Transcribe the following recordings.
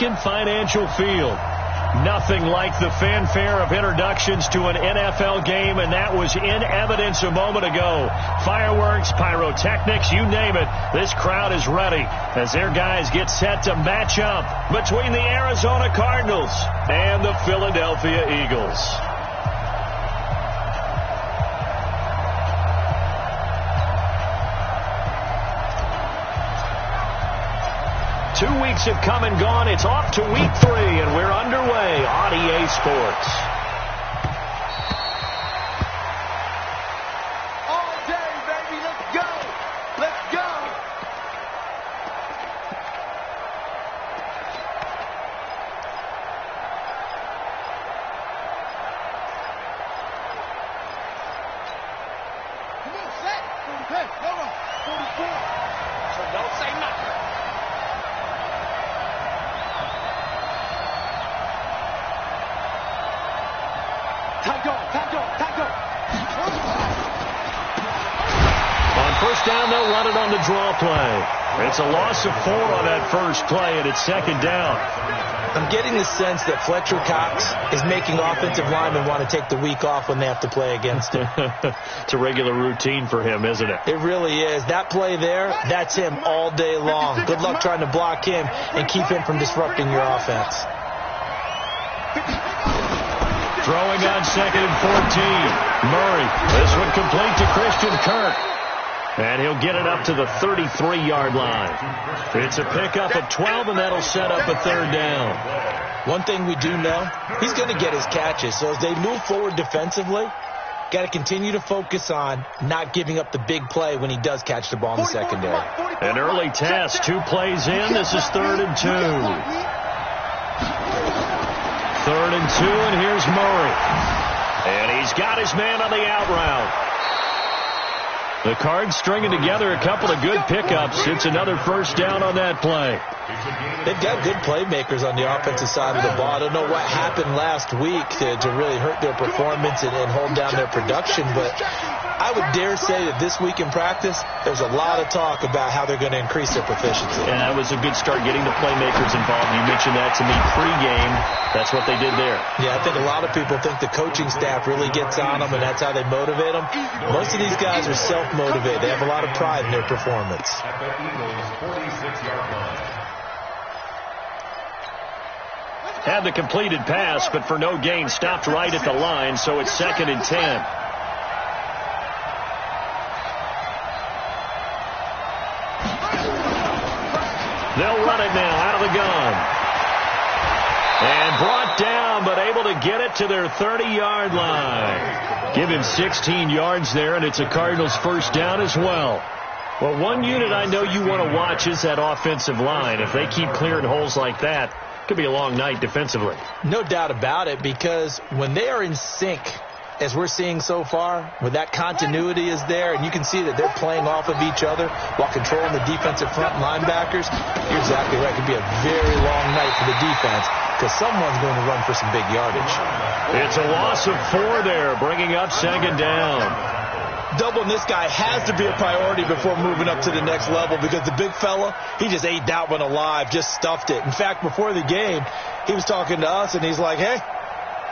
Lincoln Financial Field. Nothing like the fanfare of introductions to an NFL game, and that was in evidence a moment ago. Fireworks, pyrotechnics, you name it. This crowd is ready as their guys get set to match up between the Arizona Cardinals and the Philadelphia Eagles. 2 weeks have come and gone. It's off to week 3, and we're underway on EA Sports. All day, baby. Let's go. Let's go. Come on, set. Hey, come on. 44. So don't say nothing. On first down, they'll run it on the draw play. It's a loss of 4 on that first play, and it's second down. I'm getting the sense that Fletcher Cox is making offensive linemen want to take the week off when they have to play against him. It's a regular routine for him, isn't it? It really is. That play there, that's him all day long. Good luck trying to block him and keep him from disrupting your offense. Throwing on second and 14. Murray. This one complete to Christian Kirk. And he'll get it up to the 33-yard line. It's a pickup of 12, and that'll set up a third down. One thing we do know, he's going to get his catches. So as they move forward defensively, got to continue to focus on not giving up the big play when he does catch the ball in the secondary. An early test. 2 plays in. This is 3rd and 2. 3rd and 2, and here's Murray. And he's got his man on the out route. The Cards stringing together a couple of good pickups. It's another first down on that play. They've got good playmakers on the offensive side of the ball. I don't know what happened last week to really hurt their performance and hold down their production, but I would dare say that this week in practice, there's a lot of talk about how they're going to increase their proficiency. And that was a good start getting the playmakers involved. You mentioned that to me pregame. That's what they did there. Yeah, I think a lot of people think the coaching staff really gets on them, and that's how they motivate them. Most of these guys are self-motivated. They have a lot of pride in their performance. Had the completed pass, but for no gain, stopped right at the line, so it's 2nd and 10. They'll run it now out of the gun. And brought down, but able to get it to their 30-yard line. Give him 16 yards there, and it's a Cardinals first down as well. Well, one unit I know you want to watch is that offensive line. If they keep clearing holes like that, it could be a long night defensively. No doubt about it, because when they are in sync, as we're seeing so far, when that continuity is there, and you can see that they're playing off of each other while controlling the defensive front linebackers, you're exactly right. It could be a very long night for the defense because someone's going to run for some big yardage. It's a loss of 4 there, bringing up 2nd down. Doubling this guy has to be a priority before moving up to the next level because the big fella, he just ate that one alive, just stuffed it. In fact, before the game, he was talking to us, and he's like, hey,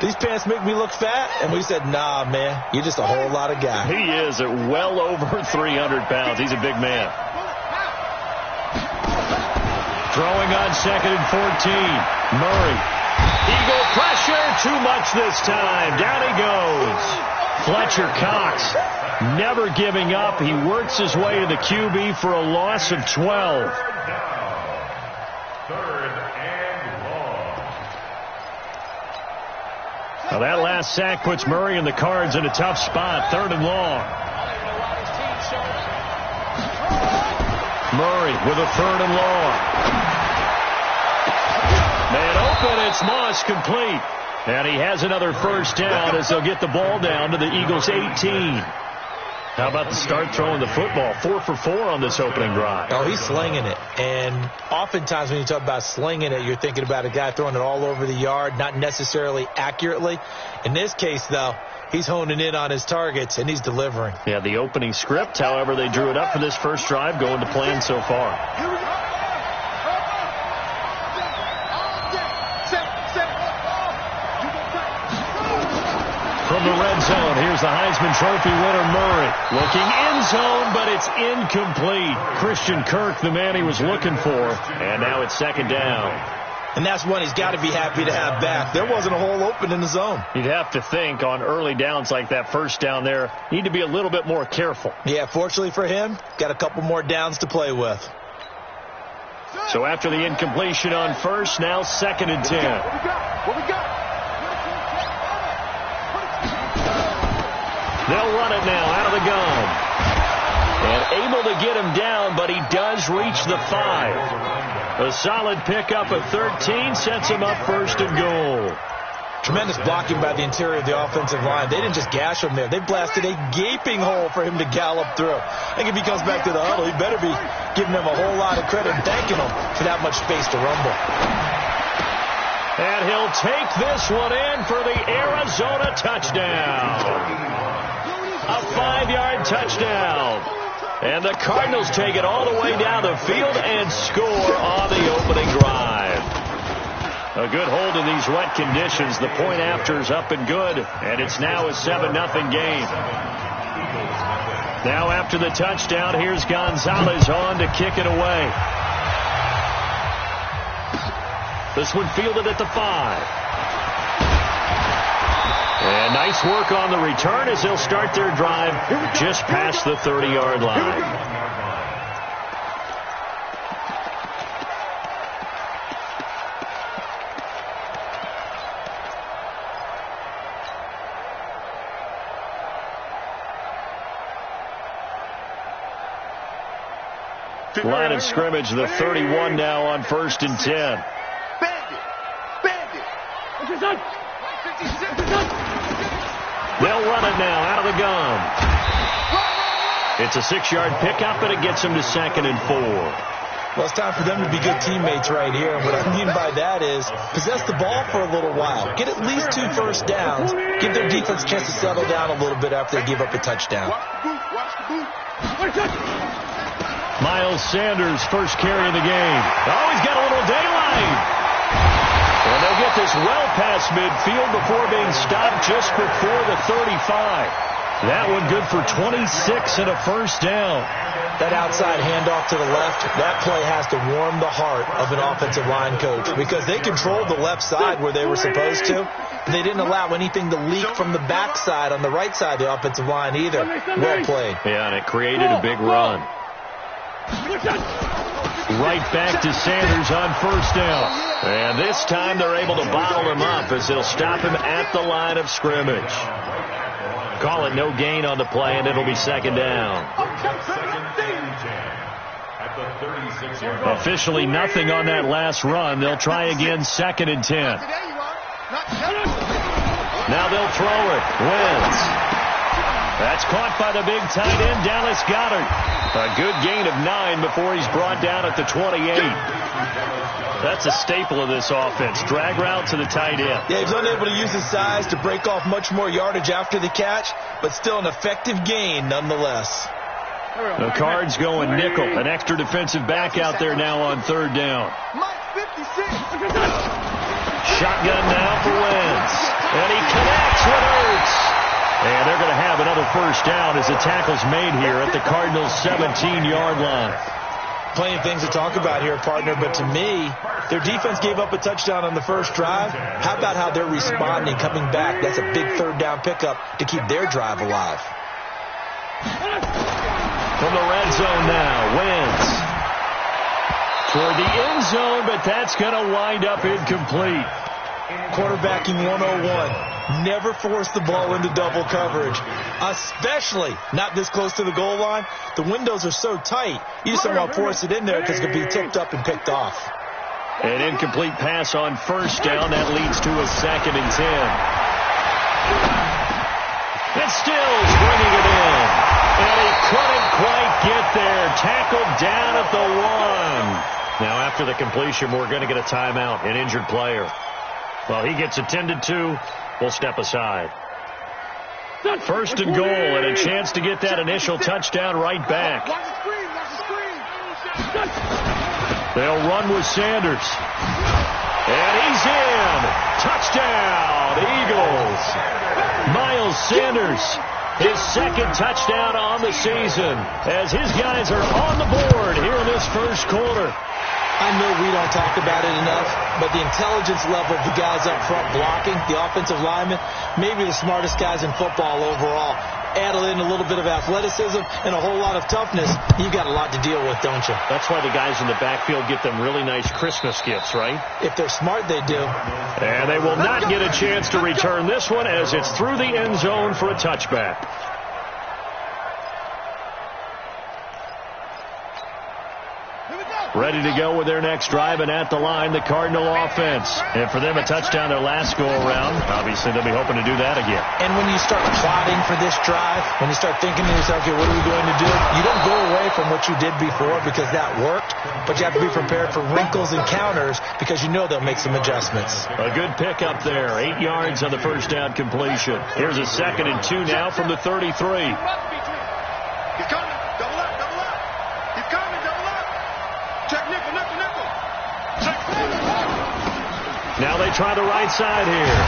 these pants make me look fat? And we said, nah, man, you're just a whole lot of guy. He is at well over 300 pounds. He's a big man. Throwing on 2nd and 14. Murray. Eagle pressure. Too much this time. Down he goes. Fletcher Cox never giving up. He works his way to the QB for a loss of 12. Now that last sack puts Murray and the Cards in a tough spot. 3rd and long. Murray with a 3rd and long. Man open, it's Moss complete. And he has another first down as they'll get the ball down to the Eagles' 18. How about the start throwing the football? 4 for 4 on this opening drive. Oh, he's slinging it. And oftentimes when you talk about slinging it, you're thinking about a guy throwing it all over the yard, not necessarily accurately. In this case, though, he's honing in on his targets, and he's delivering. Yeah, the opening script, however, they drew it up for this first drive, going to plan so far. from the red zone. Here's the Heisman Trophy winner, Murray. Looking in zone, but it's incomplete. Christian Kirk, the man he was looking for. And now it's second down. And that's one he's got to be happy to have back. There wasn't a hole open in the zone. You'd have to think on early downs like that first down there, need to be a little bit more careful. Yeah, fortunately for him, got a couple more downs to play with. So after the incompletion on first, now second and 10. What we got? They'll run it now out of the gun. And able to get him down, but he does reach the 5. A solid pickup of 13 sets him up first and goal. Tremendous blocking by the interior of the offensive line. They didn't just gash him there. They blasted a gaping hole for him to gallop through. I think if he comes back to the huddle, he better be giving them a whole lot of credit and thanking them for that much space to rumble. And he'll take this one in for the Arizona touchdown. A 5-yard touchdown. And the Cardinals take it all the way down the field and score on the opening drive. A good hold in these wet conditions. The point after is up and good, and it's now a 7-0 game. Now after the touchdown, here's Gonzalez on to kick it away. This one fielded at the 5. And nice work on the return as they'll start their drive just past the 30-yard line. Line of scrimmage, the 31 now on first and 10. They'll run it now out of the gun. It's a 6-yard pickup, and it gets them to second and 4. Well, it's time for them to be good teammates right here. And what I mean by that is possess the ball for a little while. Get at least 2 first downs. Give their defense a chance to settle down a little bit after they give up a touchdown. Miles Sanders, first carry of the game. Oh, he's got a little daylight. And they'll get this well past midfield before being stopped just before the 35. That one good for 26 and a first down. That outside handoff to the left, that play has to warm the heart of an offensive line coach because they controlled the left side where they were supposed to. They didn't allow anything to leak from the backside on the right side of the offensive line either. Well played. Yeah, and it created a big run. Right back to Sanders on first down. And this time they're able to bottle him up as they'll stop him at the line of scrimmage. Call it no gain on the play, and it'll be second down. Officially nothing on that last run. They'll try again second and 10. Now they'll throw it. Wins. That's caught by the big tight end, Dallas Goedert. A good gain of 9 before he's brought down at the 28. That's a staple of this offense. Drag route to the tight end. Yeah, he's unable to use his size to break off much more yardage after the catch, but still an effective gain nonetheless. The Cards going nickel. An extra defensive back out there now on third down. Shotgun now for Wentz. And he connects with Ertz. And they're going to have another first down as the tackle's made here at the Cardinals' 17-yard line. Plenty of things to talk about here, partner, but to me, their defense gave up a touchdown on the first drive. How about how they're responding, coming back? That's a big third down pickup to keep their drive alive. From the red zone now, Wentz toward the end zone, but that's going to wind up incomplete. Quarterbacking 101. Never force the ball into double coverage, especially not this close to the goal line. The windows are so tight, you just don't want to force it in there because it could be tipped up and picked off. An incomplete pass on first down. That leads to a second and 10. And Stills bringing it in. And he couldn't quite get there. Tackled down at the 1. Now after the completion, we're going to get a timeout, an injured player. Well, he gets attended to. We'll step aside. First and goal and a chance to get that initial touchdown right back. They'll run with Sanders. And he's in. Touchdown, Eagles. Miles Miles Sanders, his second touchdown on the season, as his guys are on the board here in this first quarter. I know we don't talk about it enough, but the intelligence level of the guys up front blocking, the offensive linemen, maybe the smartest guys in football overall. Add in a little bit of athleticism and a whole lot of toughness, you got a lot to deal with, don't you? That's why the guys in the backfield get them really nice Christmas gifts, right? If they're smart, they do. And they will not get a chance to return this one as it's through the end zone for a touchback. Ready to go with their next drive, and at the line, the Cardinal offense. And for them, a touchdown their last go-around. Obviously, they'll be hoping to do that again. And when you start plotting for this drive, when you start thinking to yourself, okay, what are we going to do? You don't go away from what you did before because that worked, but you have to be prepared for wrinkles and counters because you know they'll make some adjustments. A good pickup there. 8 yards on the first down completion. Here's a 2nd and 2 now from the 33. He's coming. Double up. He's coming. Double up. Check nickel. Now they try the right side here.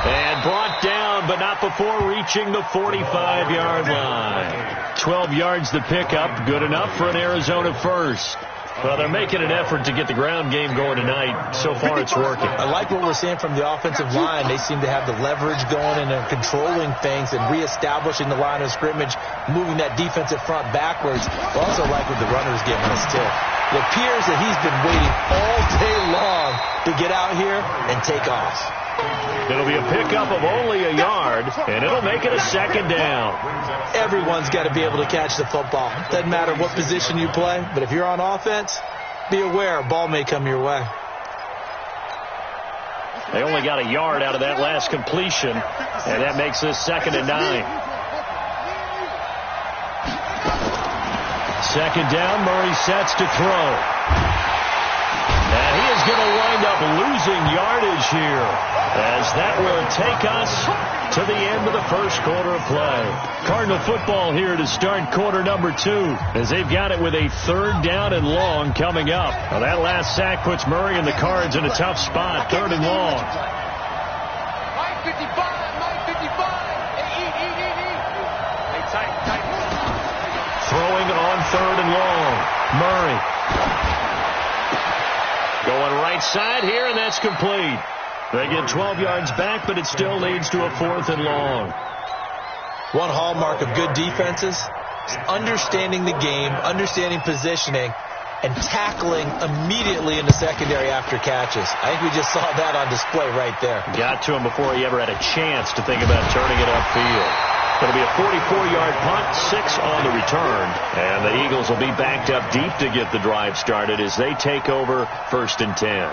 And brought down, but not before reaching the 45-yard line. 12 yards to pick up. Good enough for an Arizona first. Well, they're making an effort to get the ground game going tonight. So far, it's working. I like what we're seeing from the offensive line. They seem to have the leverage going and they're controlling things and reestablishing the line of scrimmage, moving that defensive front backwards. I also like what the runner's giving us, too. It appears that he's been waiting all day long to get out here and take off. It'll be a pickup of only a yard, and it'll make it a 2nd down. Everyone's got to be able to catch the football. Doesn't matter what position you play, but if you're on offense, be aware a ball may come your way. They only got a yard out of that last completion, and that makes this 2nd and 9. 2nd down, Murray sets to throw. And he is going to wind up losing yardage here, as that will take us to the end of the first quarter of play. Cardinal football here to start quarter number 2, as they've got it with a 3rd down and long coming up. Now that last sack puts Murray and the Cards in a tough spot, 3rd and long. Mike 55. Hey, tight. Throwing on 3rd and long. Murray. Going right side here, and that's complete. They get 12 yards back, but it still leads to a 4th and long. One hallmark of good defenses is understanding the game, understanding positioning, and tackling immediately in the secondary after catches. I think we just saw that on display right there. Got to him before he ever had a chance to think about turning it upfield. It'll be a 44-yard punt, 6 on the return. And the Eagles will be backed up deep to get the drive started as they take over 1st and 10.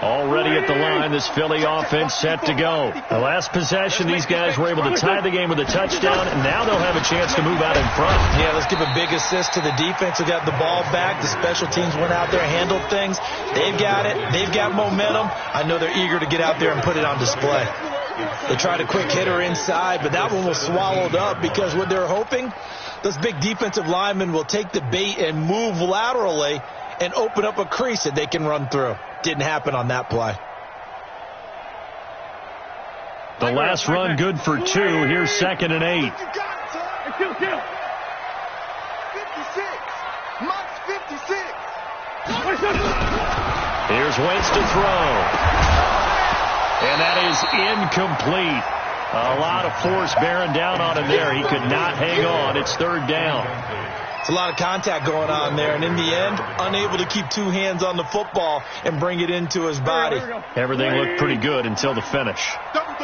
Already at the line, this Philly offense set to go. The last possession, these guys were able to tie the game with a touchdown, and now they'll have a chance to move out in front. Yeah, let's give a big assist to the defense who got the ball back. The special teams went out there, handled things. They've got it. They've got momentum. I know they're eager to get out there and put it on display. They tried a quick hitter inside, but that one was swallowed up because what they're hoping, those big defensive linemen will take the bait and move laterally and open up a crease that they can run through. Didn't happen on that play. The last run good for 2. Here's 2nd and 8. 56. Mike's 56. Here's Wentz to throw. And that is incomplete. A lot of force bearing down on him there. He could not hang on. It's 3rd down. It's a lot of contact going on there, and in the end, unable to keep 2 hands on the football and bring it into his body. Everything looked pretty good until the finish.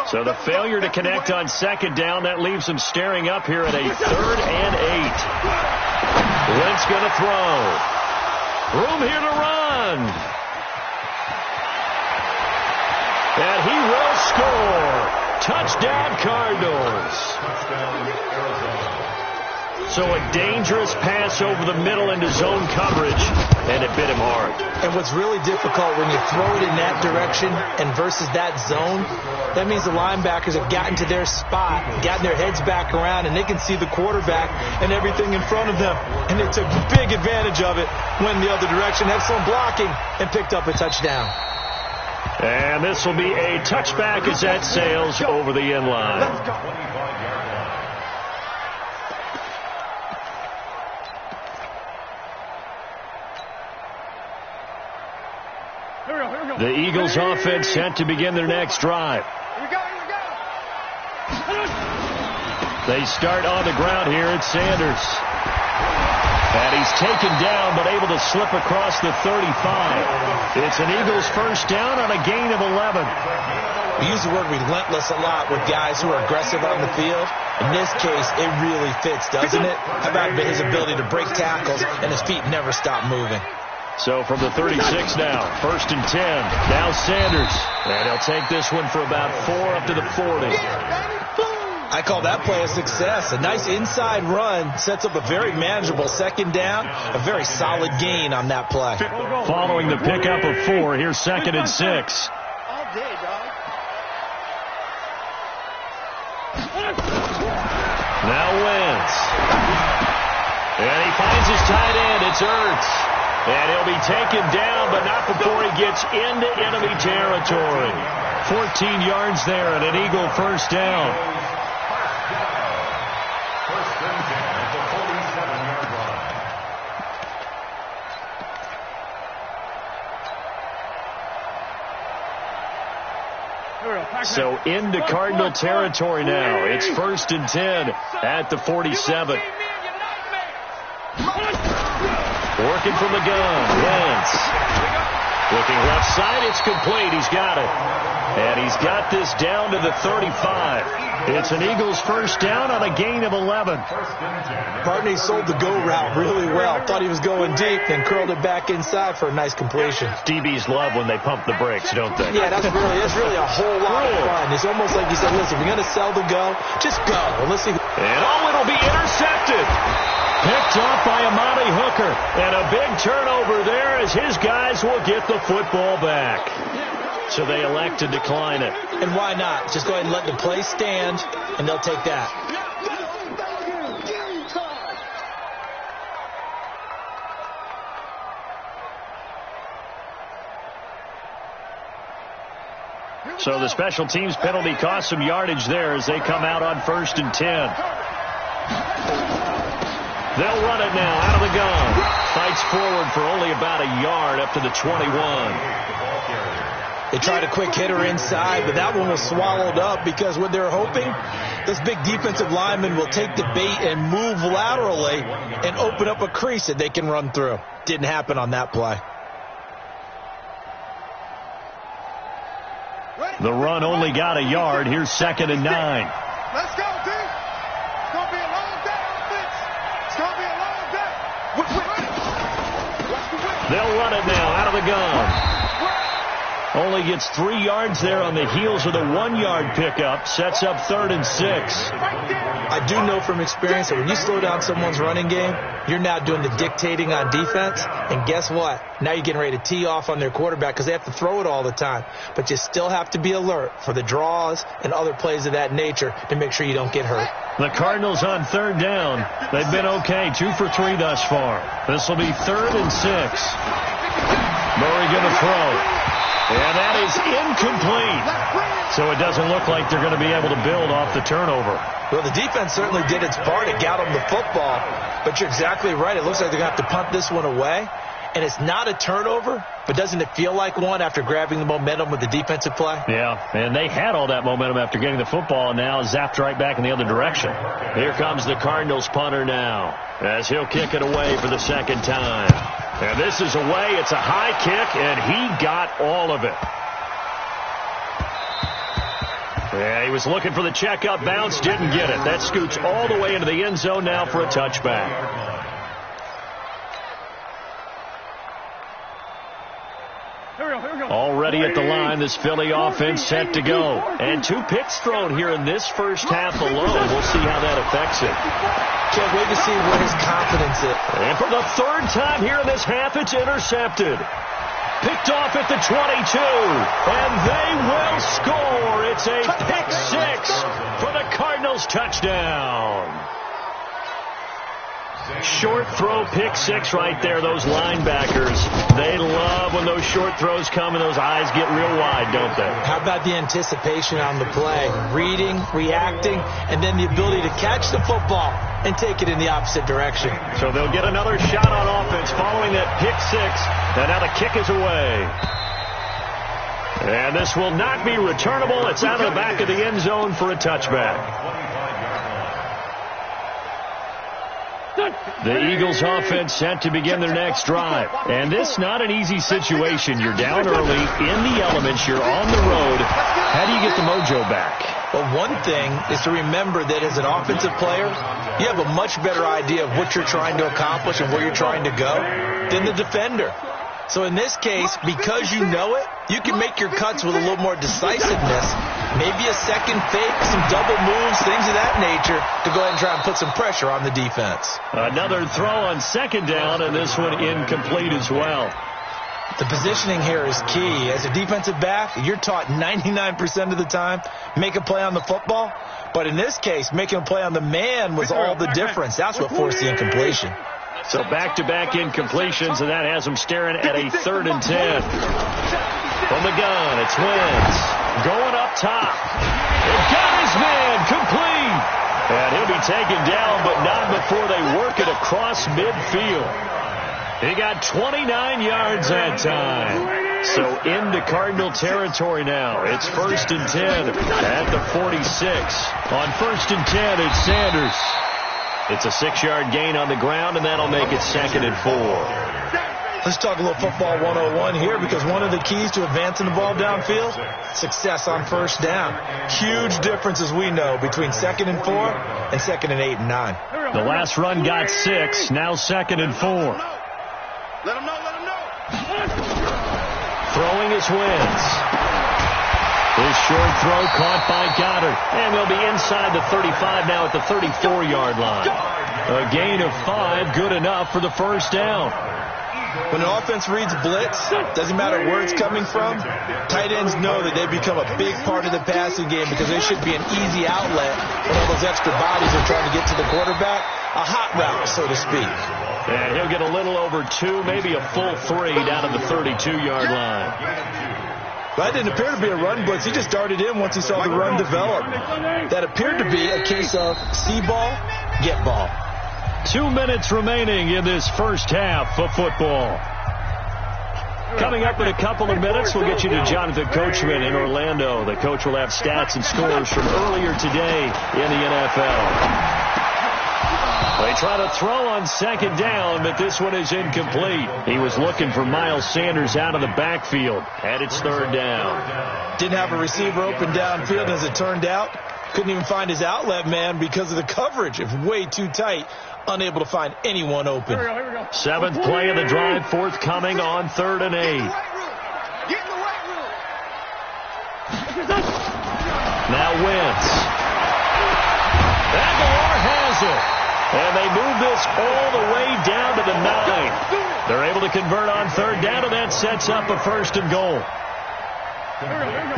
So the failure to connect on 2nd down, that leaves him staring up here at a 3rd and 8. Wentz going to throw. Room here to run. And he will score. Touchdown, Cardinals. So a dangerous pass over the middle into zone coverage, and it bit him hard. And what's really difficult when you throw it in that direction and versus that zone, that means the linebackers have gotten to their spot, gotten their heads back around, and they can see the quarterback and everything in front of them. And they took big advantage of it, went in the other direction, had some blocking, and picked up a touchdown. And this will be a touchback as that sails over the end line. Let's go. The Eagles offense set to begin their next drive. Here we go, here we go. They start on the ground here at Sanders. And he's taken down but able to slip across the 35. It's an Eagles first down on a gain of 11. We use the word relentless a lot with guys who are aggressive on the field. In this case, it really fits, doesn't it? How about his ability to break tackles and his feet never stop moving? So from the 36 now, 1st and 10. Now Sanders. And he'll take this one for about 4 up to the 40. I call that play a success. A nice inside run sets up a very manageable second down. A very solid gain on that play. Following the pickup of 4, here's 2nd and 6. All day, dog. Now Wentz. And he finds his tight end. It's Ertz. And he'll be taken down, but not before he gets into enemy territory. 14 yards there and an Eagle first down. So into Cardinal territory now. It's 1st and 10 at the 47. Working from the gun. Wentz. Looking left side. It's complete. He's got it. And he's got this down to the 35. It's an Eagles first down on a gain of 11. Partney sold the go route really well. Thought he was going deep, then curled it back inside for a nice completion. DBs love when they pump the brakes, don't they? Yeah, that's really a whole lot of fun. It's almost like you said, listen, we're going to sell the go. Just go. And let's see. And it'll be intercepted. Picked off by Amani Hooker. And a big turnover there as his guys will get the football back. So they elect to decline it. And why not? Just go ahead and let the play stand, and they'll take that. So the special teams penalty cost some yardage there as they come out on 1st and 10. They'll run it now out of the gun. Fights forward for only about a yard up to the 21. They tried a quick hitter inside, but that one was swallowed up because what they're hoping, this big defensive lineman will take the bait and move laterally and open up a crease that they can run through. Didn't happen on that play. The run only got a yard. Here's 2nd and 9. Let's go, team. It's going to be a long day, offense. It's going to be a long day. They'll run it now out of the gun. Only gets 3 yards there on the heels of the 1-yard pickup. Sets up 3rd and 6. I do know from experience that when you slow down someone's running game, you're now doing the dictating on defense. And guess what? Now you're getting ready to tee off on their quarterback because they have to throw it all the time. But you still have to be alert for the draws and other plays of that nature to make sure you don't get hurt. The Cardinals on 3rd down. They've been okay. 2 for 3 thus far. This will be 3rd and 6. Murray going to throw. And that is incomplete. So it doesn't look like they're going to be able to build off the turnover. Well, the defense certainly did its part. It got them the football. But you're exactly right. It looks like they're going to have to punt this one away. And it's not a turnover, but doesn't it feel like one after grabbing the momentum with the defensive play? Yeah, and they had all that momentum after getting the football and now zapped right back in the other direction. Here comes the Cardinals punter now as he'll kick it away for the 2nd time. And this is away. It's a high kick, and he got all of it. Yeah, he was looking for the checkup bounce, didn't get it. That scoots all the way into the end zone now for a touchback. Already at the line, this Philly offense set to go. And 2 picks thrown here in this first half alone. We'll see how that affects it. Can't wait to see where his confidence is. And for the 3rd time here in this half, it's intercepted. Picked off at the 22. And they will score. It's a pick 6 for the Cardinals touchdown. Short throw pick 6 right there. Those linebackers, they love when those those short throws come and those eyes get real wide, don't they? How about the anticipation on the play? Reading, reacting, and then the ability to catch the football and take it in the opposite direction. So they'll get another shot on offense following that pick six. And now the kick is away. And this will not be returnable. It's out of the back of the end zone for a touchback. The Eagles offense set to begin their next drive. And this not an easy situation. You're down early, in the elements, you're on the road. How do you get the mojo back? Well, one thing is to remember that as an offensive player, you have a much better idea of what you're trying to accomplish and where you're trying to go than the defender. So in this case, because you know it, you can make your cuts with a little more decisiveness. Maybe a second fake, some double moves, things of that nature to go ahead and try and put some pressure on the defense. Another throw on second down, and this one incomplete as well. The positioning here is key. As a defensive back, you're taught 99% of the time, make a play on the football. But in this case, making a play on the man was all the difference. That's what forced the incompletion. So back-to-back incompletions, and that has them staring at a 3rd and 10. From the gun, it's Wentz. Going up top. It got his man complete. And he'll be taken down, but not before they work it across midfield. He got 29 yards that time. So into Cardinal territory now. It's 1st and 10 at the 46. On 1st and 10, it's Sanders. It's a 6-yard gain on the ground, and that'll make it 2nd and 4. Let's talk a little football 101 here, because one of the keys to advancing the ball downfield, success on 1st down. Huge difference, as we know, between 2nd and 4 and 2nd and 8 and 9. The last run got 6, now 2nd and 4. Let him know. Throwing his Wentz. His short throw caught by Goddard. And they'll be inside the 35 now at the 34-yard line. A gain of 5, good enough for the 1st down. When an offense reads blitz, doesn't matter where it's coming from, tight ends know that they become a big part of the passing game because they should be an easy outlet when all those extra bodies are trying to get to the quarterback. A hot route, so to speak. And he'll get a little over 2, maybe a full 3 down at the 32-yard line. That didn't appear to be a run blitz. He just darted in once he saw the run develop. That appeared to be a case of see ball, get ball. 2 minutes remaining in this first half of football. Coming up in a couple of minutes, we'll get you to Jonathan Coachman in Orlando. The coach will have stats and scores from earlier today in the NFL. They try to throw on 2nd down, but this one is incomplete. He was looking for Miles Sanders out of the backfield, and it's 3rd down. Didn't have a receiver open downfield, as it turned out. Couldn't even find his outlet man because of the coverage. It's way too tight. Unable to find anyone open. 7th play of the drive, forthcoming on 3rd and 8. Now Wentz. Aguilar has it. And they move this all the way down to the 9. They're able to convert on 3rd down, and that sets up a 1st and goal.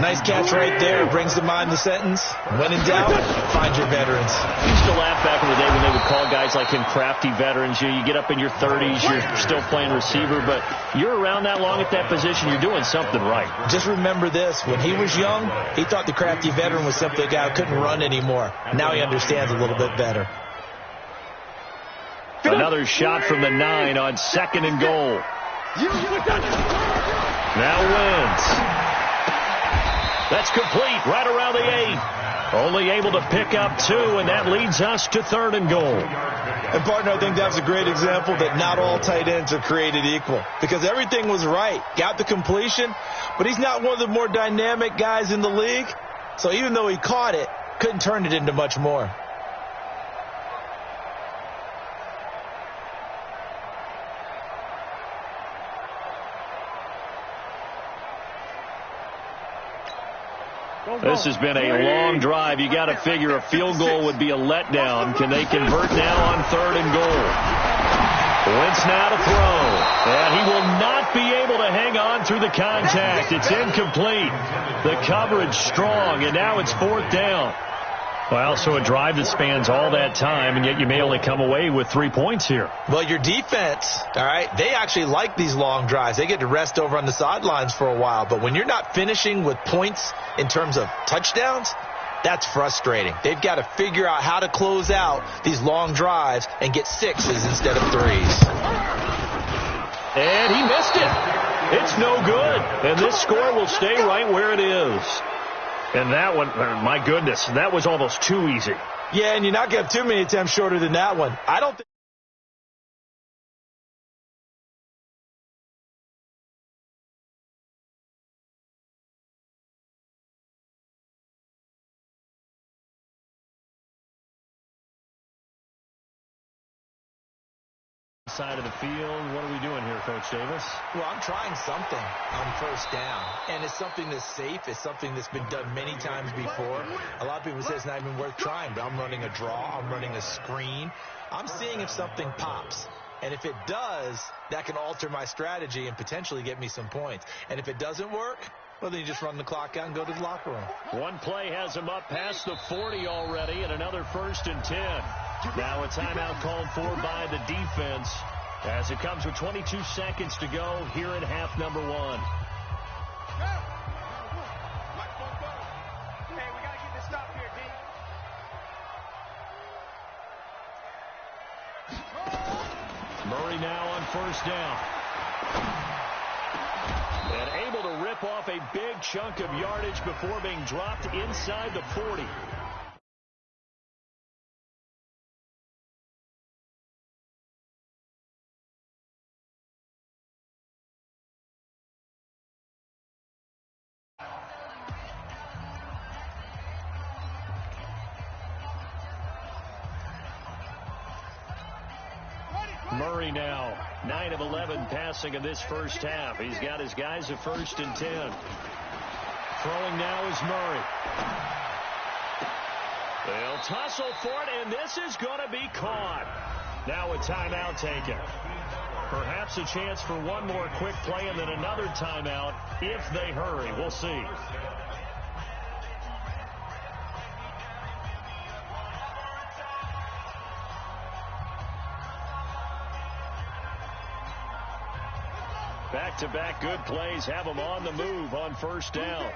Nice catch right there. Brings to mind the sentence, when in doubt, find your veterans. I used to laugh back in the day when they would call guys like him crafty veterans. You get up in your 30s, you're still playing receiver, but you're around that long at that position, you're doing something right. Just remember this. When he was young, he thought the crafty veteran was simply a guy who couldn't run anymore. Now he understands a little bit better. Another shot from the 9 on 2nd and goal. Now Wentz. That's complete right around the 8. Only able to pick up 2, and that leads us to 3rd and goal. And, partner, I think that's a great example that not all tight ends are created equal, because everything was right. Got the completion, but he's not one of the more dynamic guys in the league. So even though he caught it, couldn't turn it into much more. This has been a long drive. You got to figure a field goal would be a letdown. Can they convert now on 3rd and goal? Wentz now to throw. And he will not be able to hang on through the contact. It's incomplete. The coverage strong, and now it's 4th down. Well, so a drive that spans all that time, and yet you may only come away with 3 points here. Well, your defense, all right, they actually like these long drives. They get to rest over on the sidelines for a while. But when you're not finishing with points in terms of touchdowns, that's frustrating. They've got to figure out how to close out these long drives and get 6s instead of 3s. And he missed it. It's no good. And this score will stay right where it is. And that one, my goodness, that was almost too easy. Yeah, and you're not going to have too many attempts shorter than that one. I don't think. Side of the field. What are we doing here, Coach Davis? Well, I'm trying something on first down, and it's something that's safe. It's something that's been done many times before. A lot of people say it's not even worth trying, but I'm running a draw. I'm running a screen. I'm seeing if something pops. And if it does, that can alter my strategy and potentially get me some points. And if it doesn't work, well, then you just run the clock out and go to the locker room. One play has him up past the 40 already, and another 1st and 10. Now a timeout called for by the defense as it comes with 22 seconds to go here in half number 1. Hey, we got to get this stop here, D. Murray now on first down. And able to rip off a big chunk of yardage before being dropped inside the 40. Murray now, 9 of 11 passing in this first half. He's got his guys at 1st and 10. Throwing now is Murray. They'll tussle for it, and this is going to be caught. Now a timeout taken. Perhaps a chance for one more quick play and then another timeout if they hurry. We'll see. Back-to-back good plays have them on the move on first down.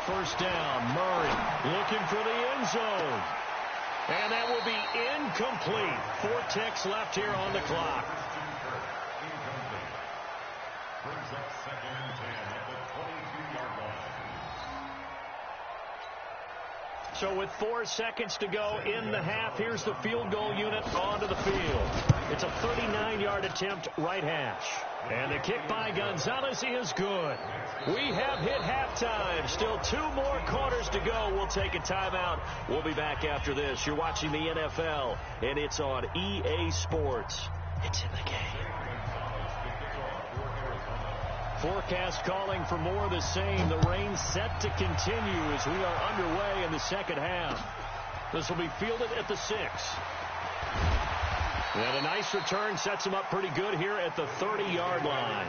First down, Murray looking for the end zone. And that will be incomplete. 4 ticks left here on the clock. Brings up 2nd and 10 at the 22-yard line. So with 4 seconds to go in the half, here's the field goal unit onto the field. It's a 39-yard attempt, right hash. And the kick by Gonzalez is good. We have hit halftime. Still 2 more quarters to go. We'll take a timeout. We'll be back after this. You're watching the NFL, and it's on EA Sports. It's in the game. Forecast calling for more of the same. The rain set to continue as we are underway in the second half. This will be fielded at the 6. And a nice return sets him up pretty good here at the 30-yard line.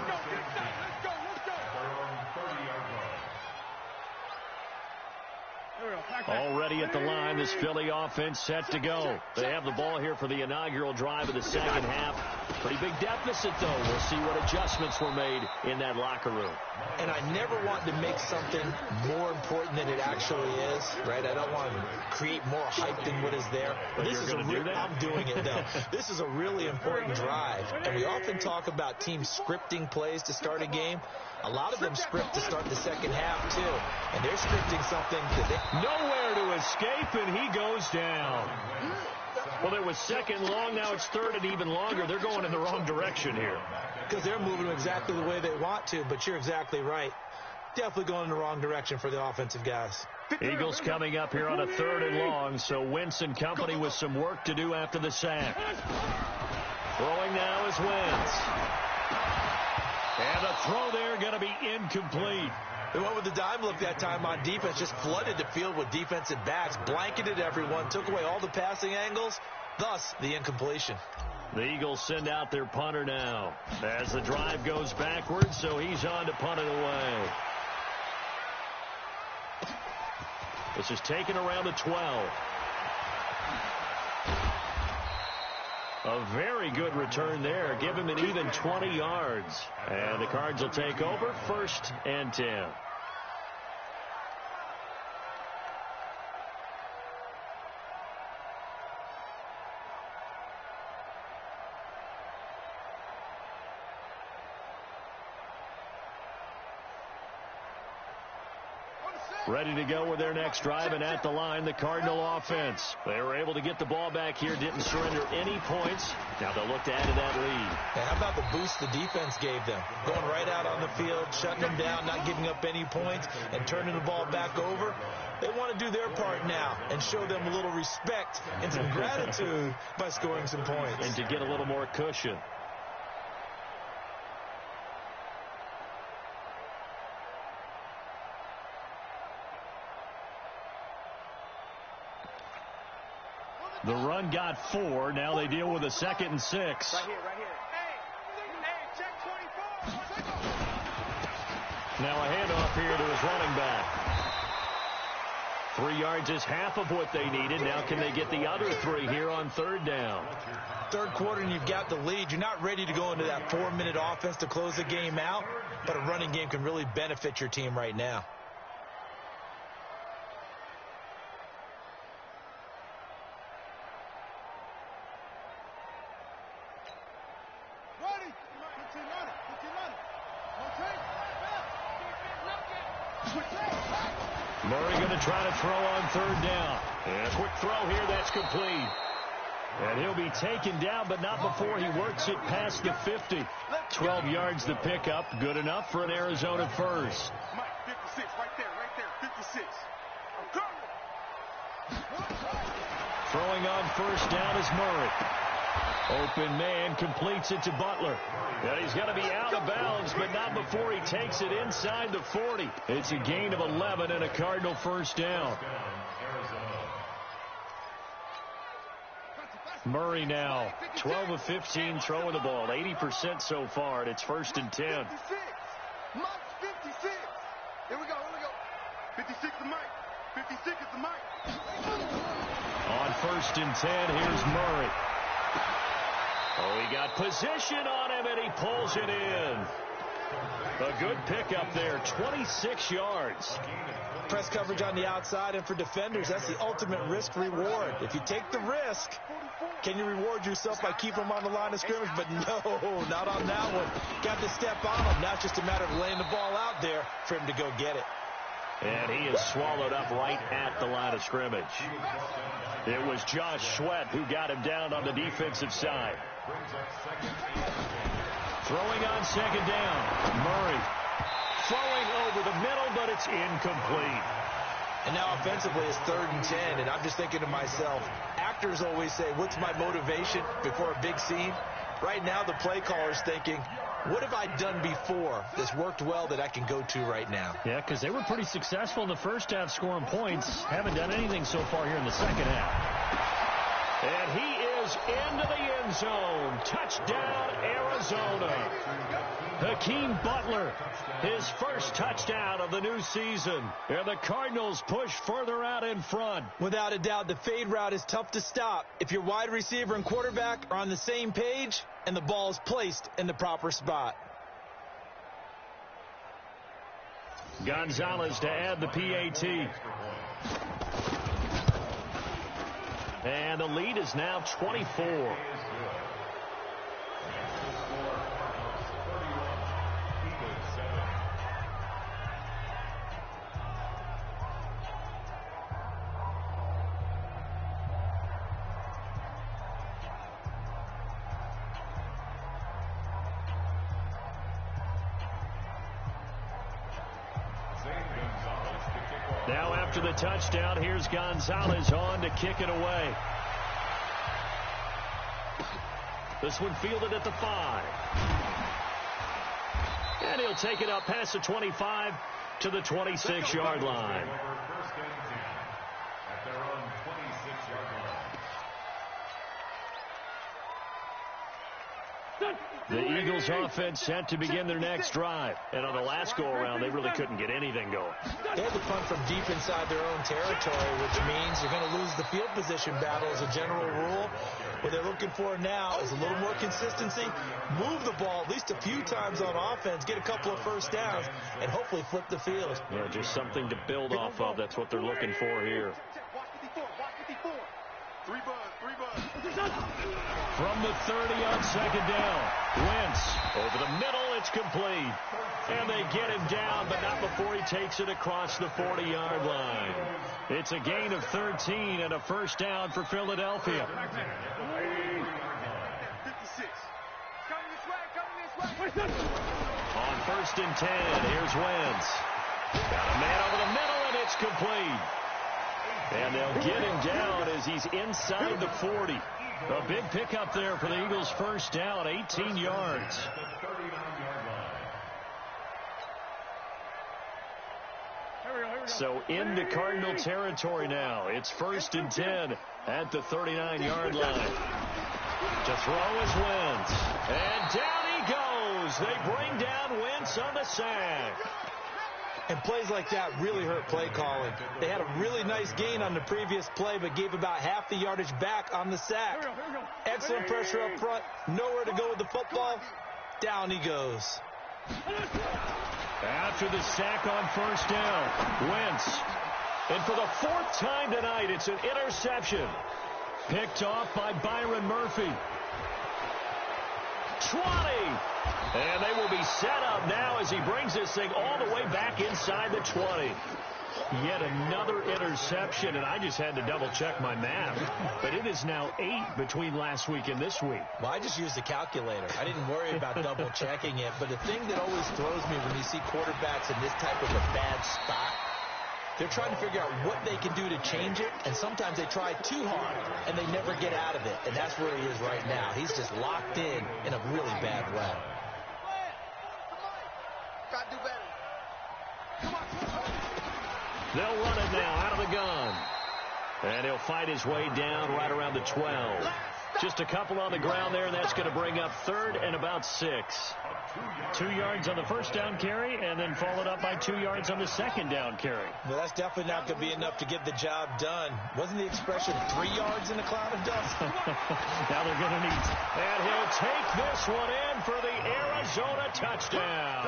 Already at the line, this Philly offense set to go. They have the ball here for the inaugural drive of the second half. Pretty big deficit, though. We'll see what adjustments were made in that locker room. And I never want to make something more important than it actually is, right? I don't want to create more hype than what is there. But this is I'm doing it, though. This is a really important drive. And we often talk about teams scripting plays to start a game. A lot of them script to start the second half, too. And they're scripting something that they... Nowhere to escape, and he goes down. Well, it was second long. Now it's third and even longer. They're going in the wrong direction here. Because they're moving exactly the way they want to, but you're exactly right. Definitely going in the wrong direction for the offensive guys. Eagles coming up here on a 3rd and long, so Wentz and company with some work to do after the sack. Throwing now is Wentz. And the throw there going to be incomplete. They went with the dime look that time on defense, just flooded the field with defensive backs, blanketed everyone, took away all the passing angles, thus the incompletion. The Eagles send out their punter now as the drive goes backwards, so he's on to punt it away. This is taken around the 12. A very good return there. Give him an even 20 yards. And the Cards will take over, 1st and 10. Ready to go with their next drive, and at the line, the Cardinal offense. They were able to get the ball back here, didn't surrender any points. Now they'll look to add to that lead. And how about the boost the defense gave them? Going right out on the field, shutting them down, not giving up any points, and turning the ball back over. They want to do their part now and show them a little respect and some gratitude by scoring some points. And to get a little more cushion. The run got 4. Now they deal with a 2nd and 6. Right here. Hey, check 24. Now a handoff here to his running back. 3 yards is half of what they needed. Now can they get the other 3 here on 3rd down? 3rd quarter and you've got the lead. You're not ready to go into that 4-minute offense to close the game out, but a running game can really benefit your team right now. Murray going to try to throw on 3rd down. And a quick throw here, that's complete. And he'll be taken down, but not before he works it past the 50. 12 yards the pickup, good enough for an Arizona first. Mike, 56, right there, 56. I'm coming. Throwing on 1st down is Murray. Open man completes it to Butler. And he's going to be out of bounds, but not before he takes it inside the 40. It's a gain of 11 and a Cardinal 1st down. Murray now 12 of 15 throwing the ball, 80% so far, and it's 1st and 10. 56. Mike's 56. Here we go. 56 is Mike. 56 is the Mike. On 1st and 10, here's Murray. Oh, he got position on him, and he pulls it in. A good pickup there, 26 yards. Press coverage on the outside, and for defenders, that's the ultimate risk-reward. If you take the risk, can you reward yourself by keeping them on the line of scrimmage? But no, not on that one. Got to step on him. Now it's just a matter of laying the ball out there for him to go get it. And he is swallowed up right at the line of scrimmage. It was Josh Sweat who got him down on the defensive side. Throwing on 2nd down. Murray throwing over the middle, but it's incomplete. And now offensively it's 3rd and 10, and I'm just thinking to myself, actors always say, what's my motivation before a big scene? Right now the play caller's thinking, what have I done before that's worked well that I can go to right now? Yeah, because they were pretty successful in the first half scoring points. Haven't done anything so far here in the second half. And he is into the end zone. Touchdown, Arizona. Hakeem Butler, his first touchdown of the new season. And the Cardinals push further out in front. Without a doubt, the fade route is tough to stop. If your wide receiver and quarterback are on the same page and the ball is placed in the proper spot. Gonzalez to add the PAT. And the lead is now 24. Now after the touchdown, here's Gonzalez on to kick it away. This one fielded at the 5. And he'll take it up past the 25 to the 26-yard line. The Eagles offense set to begin their next drive. And on the last go-around, they really couldn't get anything going. They had to punt from deep inside their own territory, which means you're going to lose the field position battle as a general rule. What they're looking for now is a little more consistency, move the ball at least a few times on offense, get a couple of first downs, and hopefully flip the field. Yeah, just something to build off of. That's what they're looking for here. Watch 54, watch 54. Three buzz. From the 30 on second down. Wentz over the middle. It's complete. And they get him down, but not before he takes it across the 40-yard line. It's a gain of 13 and a first down for Philadelphia. 56. Coming this way. On first and 10, here's Wentz. Got a man over the middle, and it's complete. And they'll get him down as he's inside the 40. A big pickup there for the Eagles' first down, 18 yards. So into Cardinal territory now. It's first and 10 at the 39-yard line. To throw is Wentz. And down he goes. They bring down Wentz on the sack. And plays like that really hurt play calling. They had a really nice gain on the previous play, but gave about half the yardage back on the sack. Excellent pressure up front. Nowhere to go with the football. Down he goes. After the sack on first down, Wentz. And for the fourth time tonight, it's an interception. Picked off by Byron Murphy. 20. And they will be set up now as he brings this thing all the way back inside the 20. Yet another interception, and I just had to double-check my math. But it is now 8 between last week and this week. Well, I just used the calculator. I didn't worry about double-checking it. But the thing that always throws me when you see quarterbacks in this type of a bad spot, they're trying to figure out what they can do to change it, and sometimes they try too hard, and they never get out of it. And that's where he is right now. He's just locked in a really bad way. Gotta do better. Come on. They'll run it now out of the gun. And he'll fight his way down right around the 12. Just a couple on the ground there, and that's going to bring up third and about 6. 2 yards on the first down carry, and then followed up by 2 yards on the second down carry. Well, that's definitely not going to be enough to get the job done. Wasn't the expression 3 yards in a cloud of dust? Now they're going to need. And he'll take this one in for the Arizona touchdown.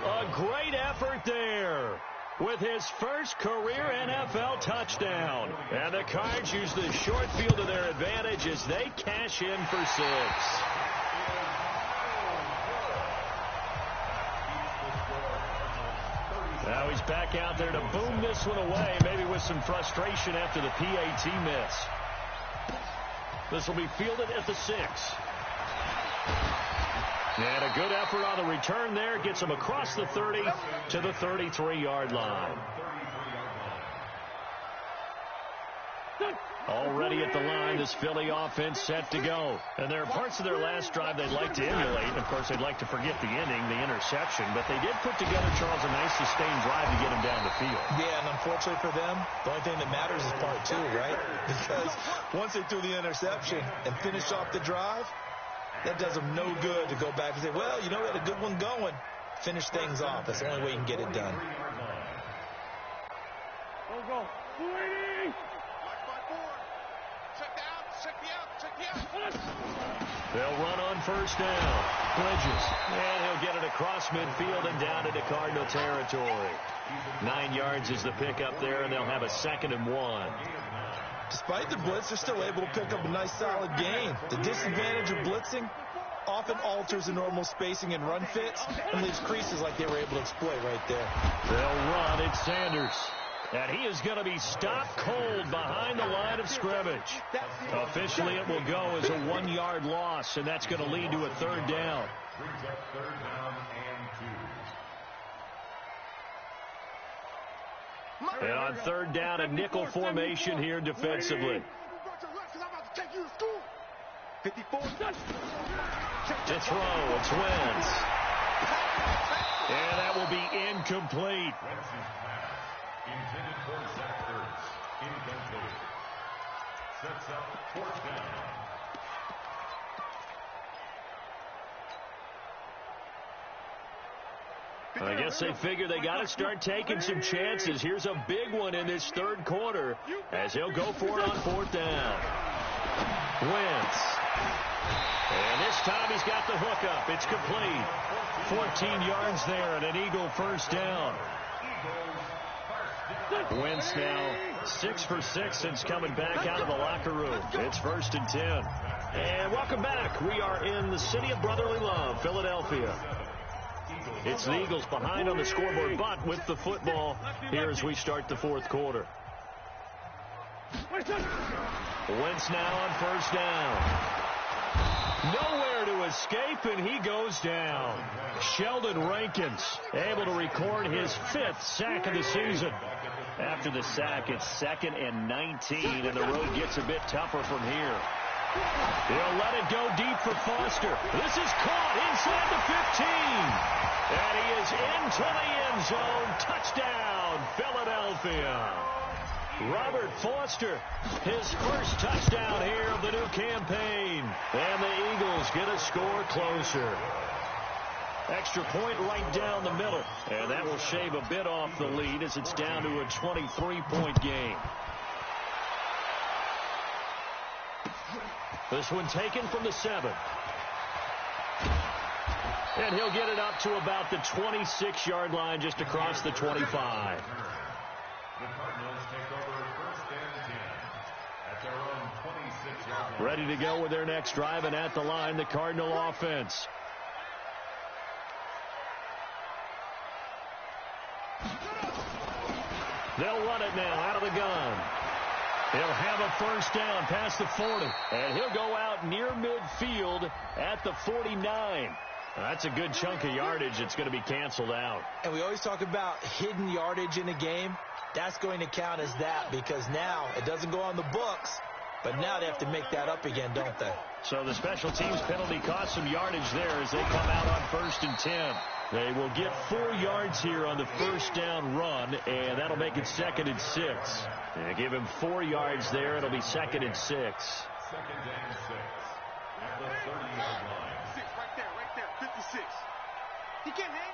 A great effort there with his first career NFL touchdown. And the Cards use the short field to their advantage as they cash in for 6. Now he's back out there to boom this one away, maybe with some frustration after the PAT miss. This will be fielded at the 6. And a good effort on the return there. Gets him across the 30 to the 33-yard line. Already at the line, this Philly offense set to go. And there are parts of their last drive they'd like to emulate. Of course, they'd like to forget the ending, the interception. But they did put together, Charles, a nice sustained drive to get him down the field. Yeah, and unfortunately for them, the only thing that matters is part 2, right? Because once they threw the interception and finished off the drive, that does them no good to go back and say, well, you know, we had a good one going. Finish things off. That's the only way you can get it done. Go. Check the out. They'll run on first down. Bridges. And he'll get it across midfield and down into Cardinal territory. 9 yards is the pickup there, and they'll have a 2nd and 1. Despite the blitz, they're still able to pick up a nice solid gain. The disadvantage of blitzing often alters the normal spacing and run fits and leaves creases like they were able to exploit right there. They'll run. It's Sanders. And he is going to be stopped cold behind the line of scrimmage. Officially, it will go as a 1-yard loss, and that's going to lead to a 3rd down. And on 3rd down, a nickel formation here defensively. To throw, it's Wentz. And that will be incomplete. Intended for Zach Ertz. Incomplete. Sets up 4th down. I guess they figure they got to start taking some chances. Here's a big one in this third quarter as he'll go for it on fourth down. Wentz. And this time he's got the hook up. It's complete. 14 yards there and an Eagle first down. Wentz now 6 for 6 since coming back out of the locker room. It's 1st and 10. And welcome back. We are in the city of brotherly love, Philadelphia. It's the Eagles behind on the scoreboard, but with the football here as we start the fourth quarter. Wentz now on first down. Nowhere to escape, and he goes down. Sheldon Rankins able to record his 5th sack of the season. After the sack, it's 2nd and 19, and the road gets a bit tougher from here. He'll let it go deep for Foster. This is caught inside the 15. And he is into the end zone. Touchdown, Philadelphia. Robert Foster, his first touchdown here of the new campaign. And the Eagles get a score closer. Extra point right down the middle. And that will shave a bit off the lead as it's down to a 23-point game. This one taken from the 7. And he'll get it up to about the 26-yard line just across the 25. The Cardinals take over 1st and 10 at their own 26-yard line. Ready to go with their next drive, and at the line, the Cardinal offense. They'll run it now out of the gun. He'll have a first down past the 40, and he'll go out near midfield at the 49. That's a good chunk of yardage. It's going to be canceled out. And we always talk about hidden yardage in a game. That's going to count as that because now it doesn't go on the books, but now they have to make that up again, don't they? So the special teams penalty cost some yardage there as they come out on 1st and 10. They will get 4 yards here on the first down run, and that'll make it 2nd and 6. They give him 4 yards there. It'll be 2nd and 6. 2nd and 6 at the 30-yard line. 6 right there, 56. He can't hang.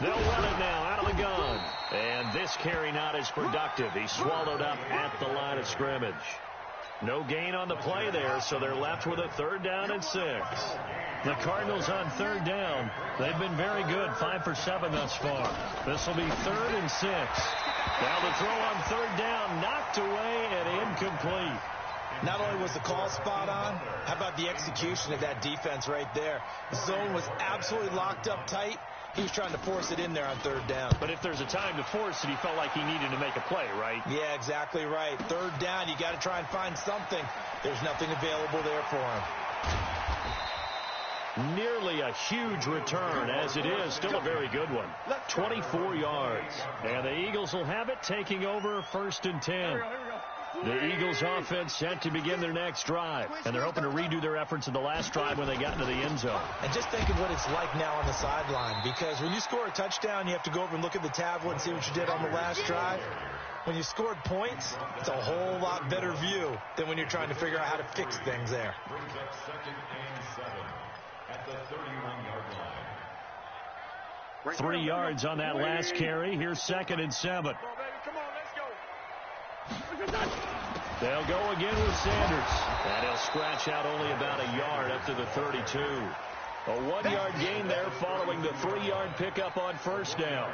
They'll run it now out of the gun. And this carry not as productive. He's swallowed up at the line of scrimmage. No gain on the play there, so they're left with a 3rd down and 6. The Cardinals on 3rd down. They've been very good, 5 for 7 thus far. This will be 3rd and 6. Now the throw on 3rd down, knocked away and incomplete. Not only was the call spot on, how about the execution of that defense right there? The zone was absolutely locked up tight. He was trying to force it in there on 3rd down. But if there's a time to force it, he felt like he needed to make a play, right? Yeah, exactly right. 3rd down, you got to try and find something. There's nothing available there for him. Nearly a huge return, as it is. Still a very good one. 24 yards. And the Eagles will have it, taking over 1st and 10. The Eagles offense set to begin their next drive, and they're hoping to redo their efforts in the last drive when they got into the end zone. And just think of what it's like now on the sideline, because when you score a touchdown, you have to go over and look at the tablet and see what you did on the last drive. When you scored points, it's a whole lot better view than when you're trying to figure out how to fix things there. Brings up 2nd and 7 at the 31-yard line. 3 yards on that last carry. Here's 2nd and 7. Come on, baby. Come on, let's go. They'll go again with Sanders. And he'll scratch out only about a yard up to the 32. A 1-yard gain there following the 3-yard pickup on 1st down.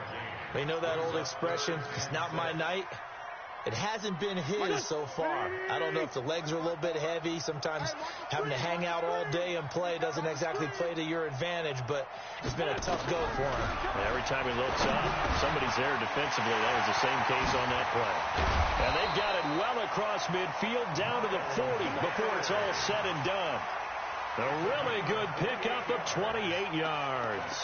They know that old expression, it's not my night. It hasn't been his so far. I don't know if the legs are a little bit heavy. Sometimes having to hang out all day and play doesn't exactly play to your advantage, but it's been a tough go for him. Every time he looks up, somebody's there defensively. That was the same case on that play. And they've got it well across midfield down to the 40 before it's all said and done. A really good pickup of 28 yards.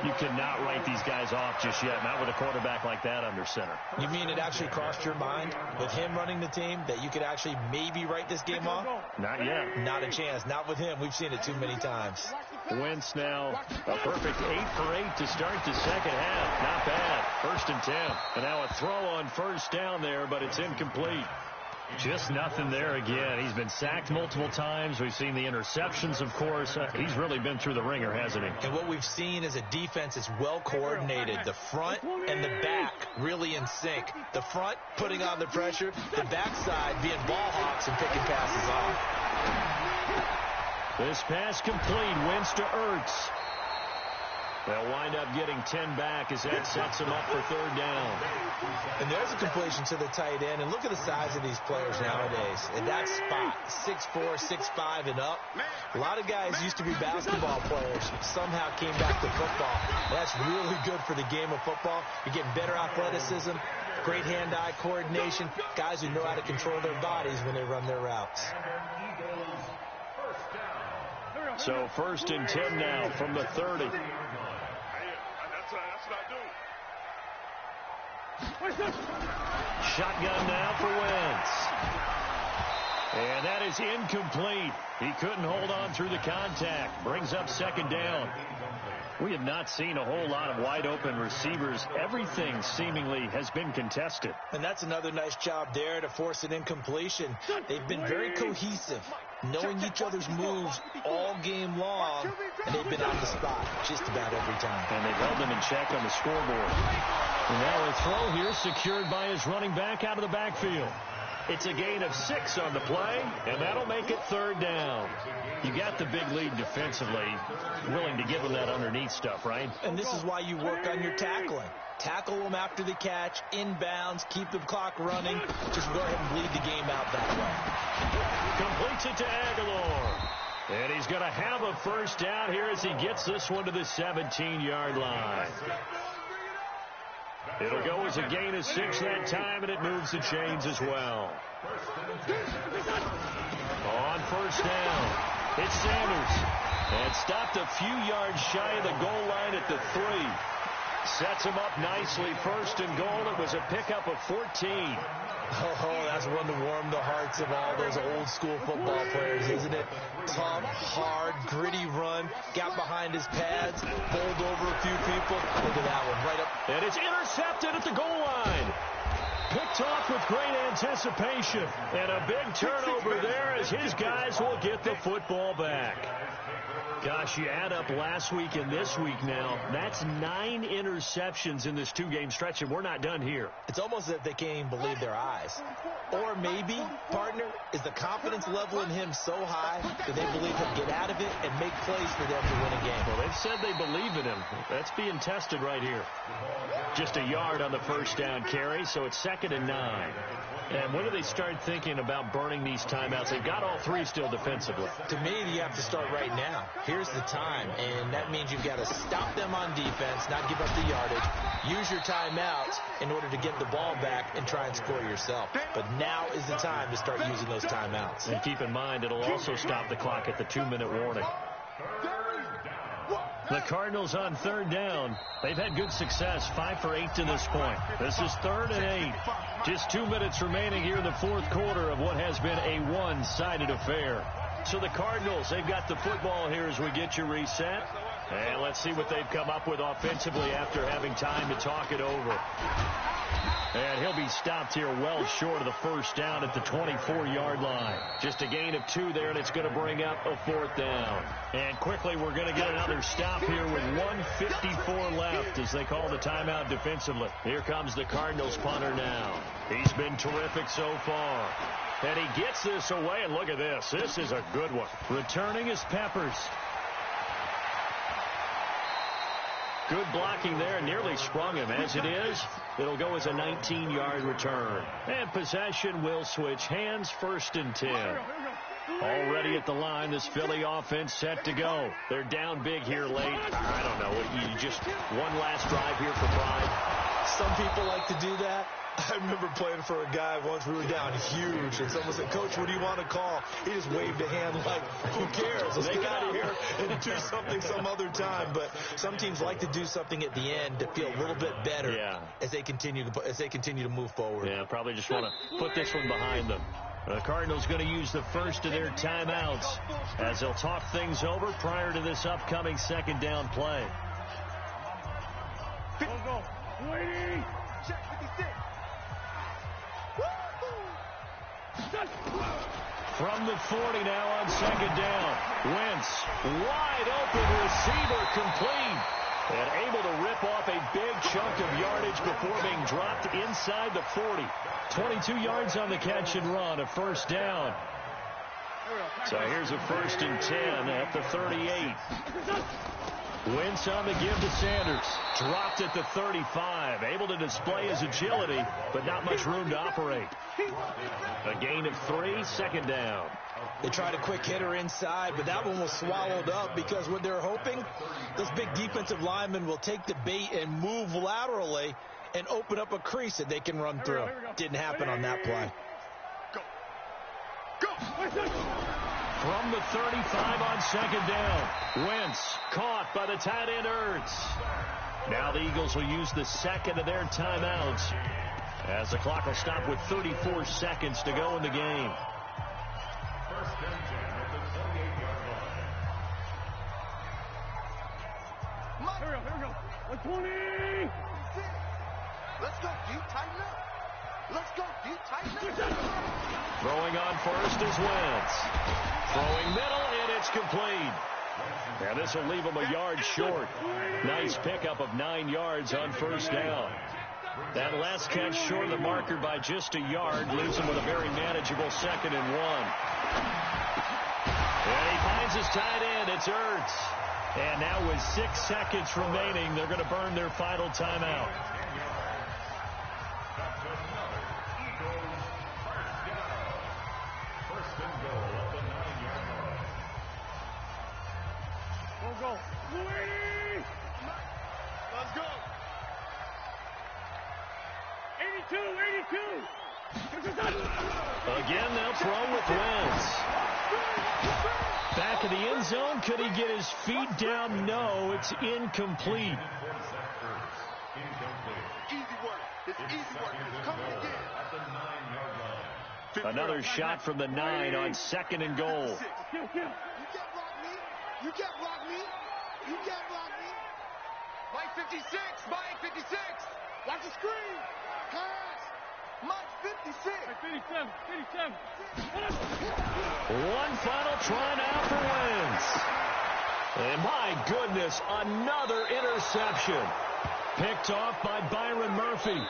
You cannot write these guys off just yet, not with a quarterback like that under center. You mean it actually crossed your mind with him running the team that you could actually maybe write this game off? Not yet. Not a chance. Not with him. We've seen it too many times. Wentz now a perfect 8 for 8 to start the second half. Not bad. 1st and 10. And now a throw on 1st down there, but it's incomplete. Just nothing there again. He's been sacked multiple times. We've seen the interceptions, of course. He's really been through the ringer, hasn't he? And what we've seen is a defense that's well coordinated. The front and the back really in sync. The front putting on the pressure, the backside being ball hawks and picking passes off. This pass complete. Wins to Ertz. They'll wind up getting 10 back as that sets them up for third down. And there's a completion to the tight end. And look at the size of these players nowadays. In that spot, 6'4", 6'5", and up. A lot of guys used to be basketball players, somehow came back to football. That's really good for the game of football. You're getting better athleticism, great hand-eye coordination, guys who know how to control their bodies when they run their routes. So first and 10 now from the 30. That's what I do. Shotgun now for Wentz. And that is incomplete. He couldn't hold on through the contact. Brings up second down. We have not seen a whole lot of wide-open receivers. Everything seemingly has been contested. And that's another nice job there to force an incompletion. They've been very cohesive, knowing each other's moves all game long, and they've been on the spot just about every time. And they've held them in check on the scoreboard. And now a throw here secured by his running back out of the backfield. It's a gain of 6 on the play, and that'll make it third down. You got the big lead defensively, willing to give them that underneath stuff, right? And this is why you work on your tackling. Tackle them after the catch, inbounds, keep the clock running. Just go ahead and bleed the game out that way. Completes it to Aguilar. And he's going to have a first down here as he gets this one to the 17-yard line. It'll go as a gain of 6 that time, and it moves the chains as well. On first down, it's Sanders. And stopped a few yards shy of the goal line at the 3. Sets him up nicely. First and goal. It was a pickup of 14. Oh, that's one to warm the hearts of all those old school football players, isn't it? Tough, hard, gritty run. Got behind his pads, bowled over a few people. Look at that one, right up. And it's intercepted at the goal line. Picked off with great anticipation. And a big turnover there as his guys will get the football back. Gosh, you add up last week and this week now, that's 9 interceptions in this 2-game stretch, and we're not done here. It's almost as if they can't even believe their eyes. Or maybe, partner, is the confidence level in him so high that they believe he'll get out of it and make plays for them to win a game. Well, they've said they believe in him. That's being tested right here. Just a yard on the first down carry, so it's 2nd and 9. And when do they start thinking about burning these timeouts? They've got all 3 still defensively. To me, you have to start right now. Here's the time, and that means you've got to stop them on defense, not give up the yardage, use your timeouts in order to get the ball back and try and score yourself. But now is the time to start using those timeouts. And keep in mind, it'll also stop the clock at the 2-minute warning. The Cardinals on third down. They've had good success, 5 for 8 to this point. This is 3rd and 8. Just 2 minutes remaining here in the 4th quarter of what has been a one-sided affair. So the Cardinals, they've got the football here as we get you reset. And let's see what they've come up with offensively after having time to talk it over. And he'll be stopped here well short of the first down at the 24-yard line. Just a gain of 2 there, and it's going to bring up a 4th down. And quickly, we're going to get another stop here with 1:54 left as they call the timeout defensively. Here comes the Cardinals punter now. He's been terrific so far. And he gets this away, and look at this. This is a good one. Returning is Peppers. Good blocking there, nearly sprung him. As it is, it'll go as a 19-yard return. And possession will switch hands, 1st and 10. Already at the line, this Philly offense set to go. They're down big here late. I don't know. You just one last drive here for pride. Some people like to do that. I remember playing for a guy once. We were down huge, and someone said, "Coach, what do you want to call?" He just waved a hand like, "Who cares? Let's get out of here and do something some other time." But some teams like to do something at the end to feel a little bit better as they continue to move forward. Yeah, probably just want to put this one behind them. The Cardinals going to use the first of their timeouts as they'll talk things over prior to this upcoming 2nd down play. From the 40 now on second down. Wentz, wide open receiver, complete. And able to rip off a big chunk of yardage before being dropped inside the 40. 22 yards on the catch and run, a first down. So here's a 1st and 10 at the 38. Wentz on the give to Sanders. Dropped at the 35. Able to display his agility, but not much room to operate. A gain of 3, second down. They tried a quick hitter inside, but that one was swallowed up because what they're hoping, this big defensive lineman will take the bait and move laterally and open up a crease that they can run through. Didn't happen on that play. From the 35 on second down. Wentz caught by the tight end Ertz. Now the Eagles will use the second of their timeouts as the clock will stop with 34 seconds to go in the game. 1st and 10 at the 28-yard line. Here we go. 120. Let's go, deep, tighten up. Let's go, deep, tighten up. Throwing on first is Wentz. Throwing middle, and it's complete. Now this will leave him a yard short. Nice pickup of 9 yards on first down. That last catch short of the marker by just a yard leaves him with a very manageable 2nd and 1. And he finds his tight end. It's Ertz. And now with 6 seconds remaining, they're going to burn their final timeout. That's another Eagles first down. 1st and goal at the 9-yard line. Go. Let's go. 82. Again, they'll throw with Wentz. Back in the end zone. Could he get his feet down? No, it's incomplete. Easy work. It's easy work. It's coming again. At the 9-yard line. Another shot from the 9 on 2nd and goal. You can't block me. You can't block me. You can't block me. Mike 56. Mike 56. Watch the screen. Pass. Mike 56. 57. One final try now for Wentz. And my goodness, another interception. Picked off by Byron Murphy.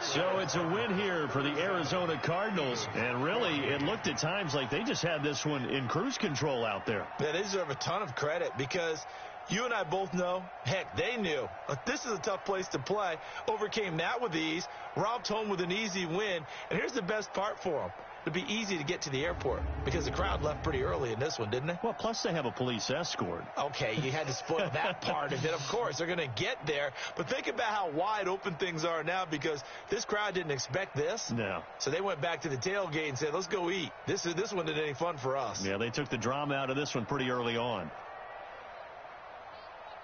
So it's a win here for the Arizona Cardinals. And really, it looked at times like they just had this one in cruise control out there. Yeah, they deserve a ton of credit because you and I both know, heck, they knew. This is a tough place to play. Overcame that with ease. Romped home with an easy win. And here's the best part for them. It'd be easy to get to the airport because the crowd left pretty early in this one, didn't they? Well, plus they have a police escort. Okay, you had to spoil that part of it. Of course, they're going to get there. But think about how wide open things are now because this crowd didn't expect this. No. So they went back to the tailgate and said, let's go eat. This one isn't any fun for us. Yeah, they took the drama out of this one pretty early on.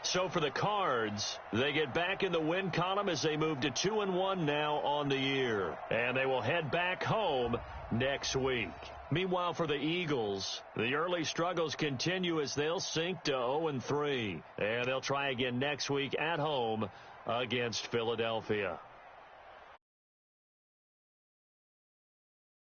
So for the Cards, they get back in the win column as they move to 2-1 now on the year. And they will head back home next week. Meanwhile, for the Eagles, the early struggles continue as they'll sink to 0-3. And they'll try again next week at home against Philadelphia.